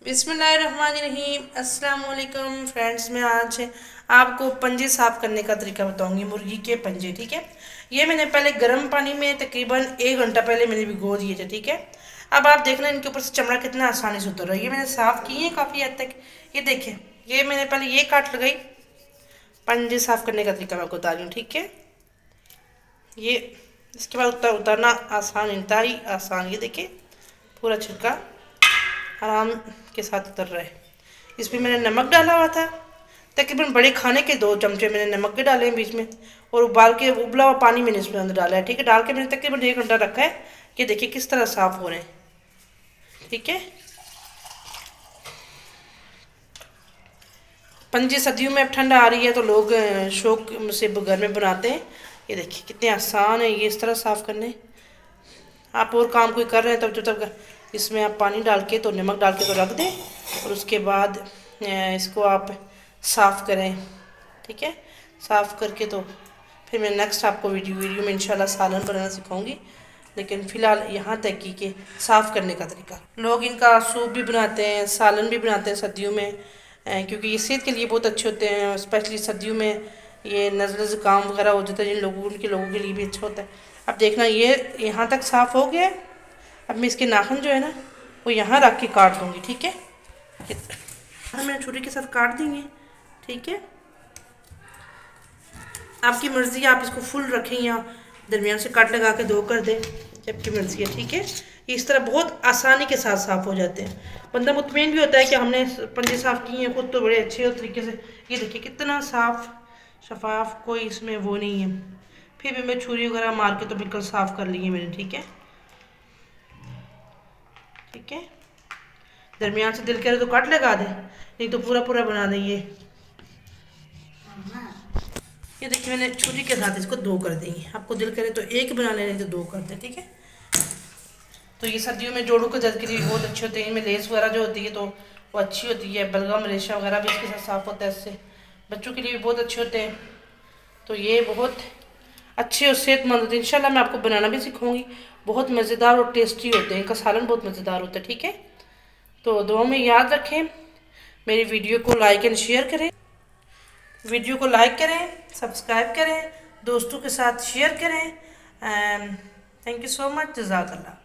बिस्मिल्लाहिर्रहमानिर्रहीम। अस्सलाम वालेकुम फ्रेंड्स, मैं आज आपको पंजे साफ़ करने का तरीका बताऊंगी, मुर्गी के पंजे। ठीक है, ये मैंने पहले गर्म पानी में तकरीबन 1 घंटा पहले मैंने भिगो दिए थे। ठीक है, अब आप देखना इनके ऊपर से चमड़ा कितना आसानी से उतर रहा है। ये मैंने साफ़ किए हैं काफ़ी हद तक। ये देखें, ये मैंने पहले ये काट लगाई। पंजे साफ़ करने का तरीका मैं आपको बता रही हूँ। ठीक है, ये इसके बाद उतारना आसान, इंतहाई आसान। ये देखिए पूरा छिलका आराम के साथ उतर रहा है। इसमें मैंने नमक डाला हुआ था, तकरीबन बड़े खाने के 2 चमचे मैंने नमक के डाले हैं बीच में, और उबाल के उबला हुआ पानी मैंने इसमें अंदर डाला है। ठीक है, डाल के मैंने तकरीबन 1 घंटा रखा है। ये देखिए किस तरह साफ़ हो रहे हैं। ठीक है, पंजे सर्दियों में अब ठंड आ रही है तो लोग शौक से घर में बनाते हैं। ये देखिए कितने आसान है ये इस तरह साफ़ करने। आप और काम कोई कर रहे हैं तब तब इसमें आप पानी डाल के तो नमक डाल के तो रख दें, और उसके बाद इसको आप साफ़ करें। ठीक है, साफ़ करके तो फिर मैं नेक्स्ट आपको वीडियो में इंशाल्लाह सालन बनाना सिखाऊंगी। लेकिन फ़िलहाल यहाँ तक कि साफ़ करने का तरीका। लोग इनका सूप भी बनाते हैं, सालन भी बनाते हैं सर्दियों में, क्योंकि ये सेहत के लिए बहुत अच्छे होते हैं। स्पेशली सर्दियों में ये नज़ला ज़ुकाम वगैरह हो जाता है जिन लोगों के लिए भी अच्छा होता है। अब देखना ये यहाँ तक साफ़ हो गया। अब मैं इसके नाखून जो है ना वो यहाँ रख के काट दूँगी। ठीक है, मैं छुरी के साथ काट देंगे। ठीक है, आपकी मर्ज़ी, आप इसको फुल रखें या दरमियान से काट लगा के 2 कर दें, जबकि मर्ज़ी है। ठीक है, इस तरह बहुत आसानी के साथ साफ़ हो जाते हैं। बंदा मुतमईन भी होता है कि हमने पंजे साफ़ किए हैं खुद, तो बड़े अच्छे तरीके से। ये देखिए कितना साफ़ शफाफ, कोई इसमें वो नहीं है। फिर भी मैं छुरी वगैरह मार के तो बिल्कुल साफ़ कर ली है मैंने। ठीक है, ठीक है, दरमियान से दिल करे तो काट लगा दे, नहीं तो पूरा पूरा बना दें। ये देखिए मैंने छुरी के साथ इसको 2 कर देंगे। आपको दिल करे तो 1 बना लें, नहीं तो 2 कर दें। ठीक है, तो ये सर्दियों में जोड़ों के दर्द के लिए बहुत अच्छे होते हैं। इनमें लेस वगैरह जो होती है तो वो अच्छी होती है। बलगम रेशा वगैरह भी इसके साथ साफ़ होता है, इससे बच्चों के लिए भी बहुत अच्छे होते हैं। तो ये बहुत अच्छे और सेहतमंद होते हैं। इंशाल्लाह मैं आपको बनाना भी सिखाऊंगी। बहुत मज़ेदार और टेस्टी होते हैं, इनका सालन बहुत मज़ेदार होता है। ठीक है, तो दुआ में याद रखें, मेरी वीडियो को लाइक एंड शेयर करें, वीडियो को लाइक करें, सब्सक्राइब करें, दोस्तों के साथ शेयर करें। Thank you so much. जज़ाकल्लाह।